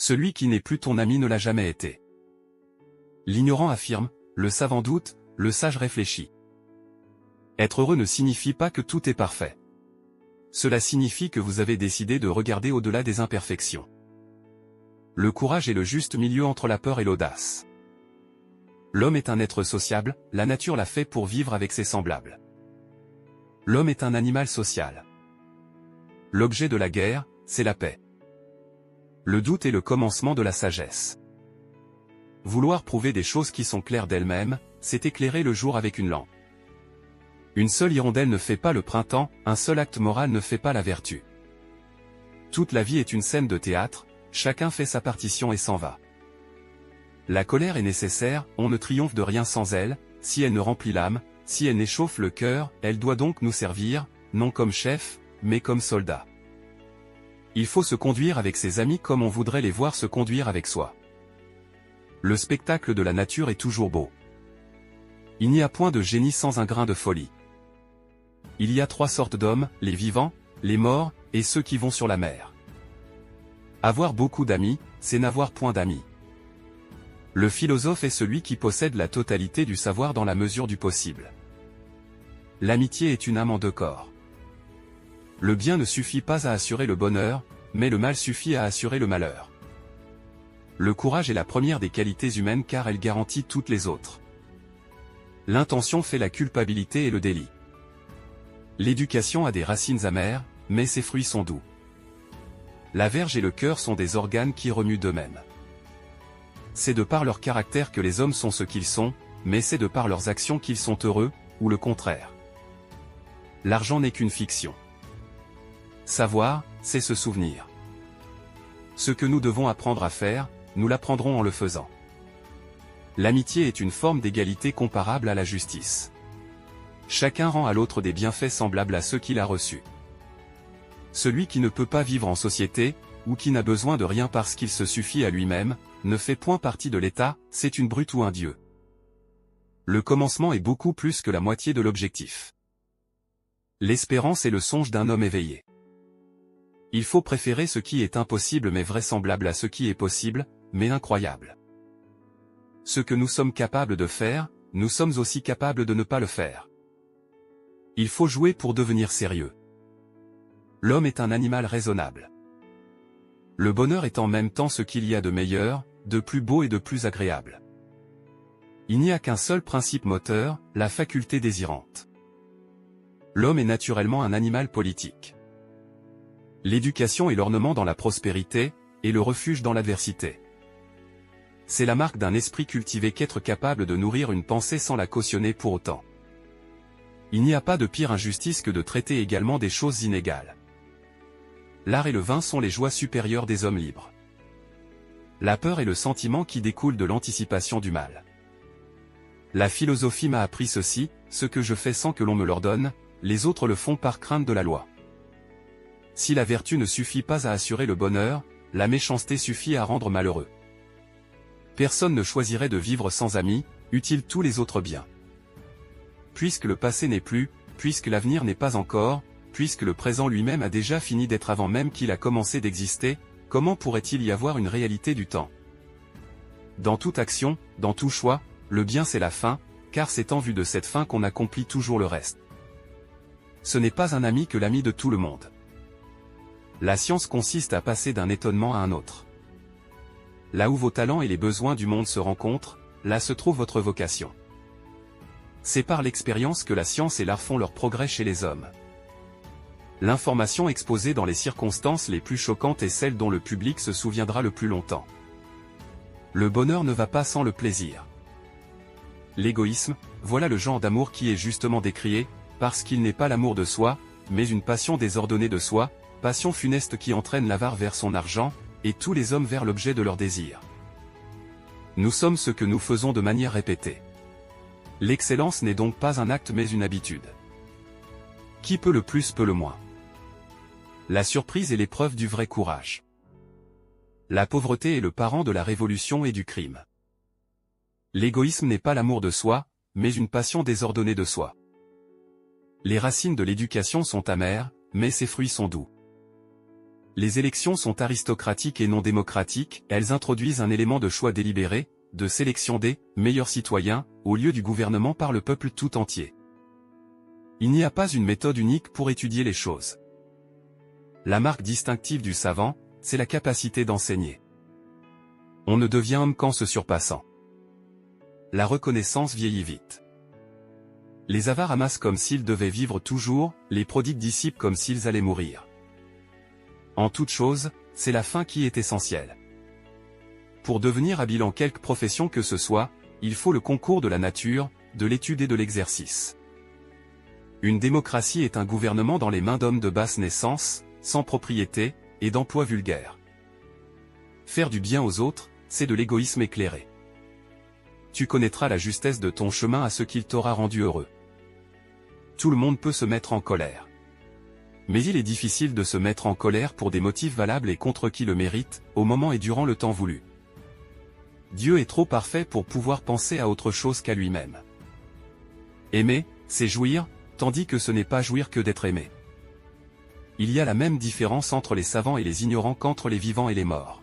Celui qui n'est plus ton ami ne l'a jamais été. L'ignorant affirme, le savant doute, le sage réfléchit. Être heureux ne signifie pas que tout est parfait. Cela signifie que vous avez décidé de regarder au-delà des imperfections. Le courage est le juste milieu entre la peur et l'audace. L'homme est un être sociable, la nature l'a fait pour vivre avec ses semblables. L'homme est un animal social. L'objet de la guerre, c'est la paix. Le doute est le commencement de la sagesse. Vouloir prouver des choses qui sont claires d'elles-mêmes, c'est éclairer le jour avec une lampe. Une seule hirondelle ne fait pas le printemps, un seul acte moral ne fait pas la vertu. Toute la vie est une scène de théâtre, chacun fait sa partition et s'en va. La colère est nécessaire, on ne triomphe de rien sans elle, si elle ne remplit l'âme, si elle n'échauffe le cœur, elle doit donc nous servir, non comme chef, mais comme soldat. Il faut se conduire avec ses amis comme on voudrait les voir se conduire avec soi. Le spectacle de la nature est toujours beau. Il n'y a point de génie sans un grain de folie. Il y a 3 sortes d'hommes, les vivants, les morts, et ceux qui vont sur la mer. Avoir beaucoup d'amis, c'est n'avoir point d'amis. Le philosophe est celui qui possède la totalité du savoir dans la mesure du possible. L'amitié est une âme en 2 corps. Le bien ne suffit pas à assurer le bonheur, mais le mal suffit à assurer le malheur. Le courage est la première des qualités humaines car elle garantit toutes les autres. L'intention fait la culpabilité et le délit. L'éducation a des racines amères, mais ses fruits sont doux. La verge et le cœur sont des organes qui remuent d'eux-mêmes. C'est de par leur caractère que les hommes sont ce qu'ils sont, mais c'est de par leurs actions qu'ils sont heureux, ou le contraire. L'argent n'est qu'une fiction. Savoir, c'est se souvenir. Ce que nous devons apprendre à faire, nous l'apprendrons en le faisant. L'amitié est une forme d'égalité comparable à la justice. Chacun rend à l'autre des bienfaits semblables à ceux qu'il a reçus. Celui qui ne peut pas vivre en société, ou qui n'a besoin de rien parce qu'il se suffit à lui-même, ne fait point partie de l'État, c'est une brute ou un dieu. Le commencement est beaucoup plus que la moitié de l'objectif. L'espérance est le songe d'un homme éveillé. Il faut préférer ce qui est impossible mais vraisemblable à ce qui est possible, mais incroyable. Ce que nous sommes capables de faire, nous sommes aussi capables de ne pas le faire. Il faut jouer pour devenir sérieux. L'homme est un animal raisonnable. Le bonheur est en même temps ce qu'il y a de meilleur, de plus beau et de plus agréable. Il n'y a qu'un seul principe moteur, la faculté désirante. L'homme est naturellement un animal politique. L'éducation est l'ornement dans la prospérité, et le refuge dans l'adversité. C'est la marque d'un esprit cultivé qu'être capable de nourrir une pensée sans la cautionner pour autant. Il n'y a pas de pire injustice que de traiter également des choses inégales. L'art et le vin sont les joies supérieures des hommes libres. La peur est le sentiment qui découle de l'anticipation du mal. La philosophie m'a appris ceci, ce que je fais sans que l'on me l'ordonne, les autres le font par crainte de la loi. Si la vertu ne suffit pas à assurer le bonheur, la méchanceté suffit à rendre malheureux. Personne ne choisirait de vivre sans amis, eût-il tous les autres biens. Puisque le passé n'est plus, puisque l'avenir n'est pas encore, puisque le présent lui-même a déjà fini d'être avant même qu'il a commencé d'exister, comment pourrait-il y avoir une réalité du temps? Dans toute action, dans tout choix, le bien c'est la fin, car c'est en vue de cette fin qu'on accomplit toujours le reste. Ce n'est pas un ami que l'ami de tout le monde. La science consiste à passer d'un étonnement à un autre. Là où vos talents et les besoins du monde se rencontrent, là se trouve votre vocation. C'est par l'expérience que la science et l'art font leur progrès chez les hommes. L'information exposée dans les circonstances les plus choquantes est celle dont le public se souviendra le plus longtemps. Le bonheur ne va pas sans le plaisir. L'égoïsme, voilà le genre d'amour qui est justement décrié, parce qu'il n'est pas l'amour de soi, mais une passion désordonnée de soi, passion funeste qui entraîne l'avare vers son argent, et tous les hommes vers l'objet de leur désir. Nous sommes ce que nous faisons de manière répétée. L'excellence n'est donc pas un acte mais une habitude. Qui peut le plus peut le moins. La surprise est l'épreuve du vrai courage. La pauvreté est le parent de la révolution et du crime. L'égoïsme n'est pas l'amour de soi, mais une passion désordonnée de soi. Les racines de l'éducation sont amères, mais ses fruits sont doux. Les élections sont aristocratiques et non démocratiques, elles introduisent un élément de choix délibéré, de sélection des meilleurs citoyens, au lieu du gouvernement par le peuple tout entier. Il n'y a pas une méthode unique pour étudier les choses. La marque distinctive du savant, c'est la capacité d'enseigner. On ne devient homme qu'en se surpassant. La reconnaissance vieillit vite. Les avares amassent comme s'ils devaient vivre toujours, les prodigues dissipent comme s'ils allaient mourir. En toute chose, c'est la fin qui est essentielle. Pour devenir habile en quelque profession que ce soit, il faut le concours de la nature, de l'étude et de l'exercice. Une démocratie est un gouvernement dans les mains d'hommes de basse naissance, sans propriété, et d'emploi vulgaire. Faire du bien aux autres, c'est de l'égoïsme éclairé. Tu connaîtras la justesse de ton chemin à ce qu'il t'aura rendu heureux. Tout le monde peut se mettre en colère. Mais il est difficile de se mettre en colère pour des motifs valables et contre qui le mérite, au moment et durant le temps voulu. Dieu est trop parfait pour pouvoir penser à autre chose qu'à lui-même. Aimer, c'est jouir, tandis que ce n'est pas jouir que d'être aimé. Il y a la même différence entre les savants et les ignorants qu'entre les vivants et les morts.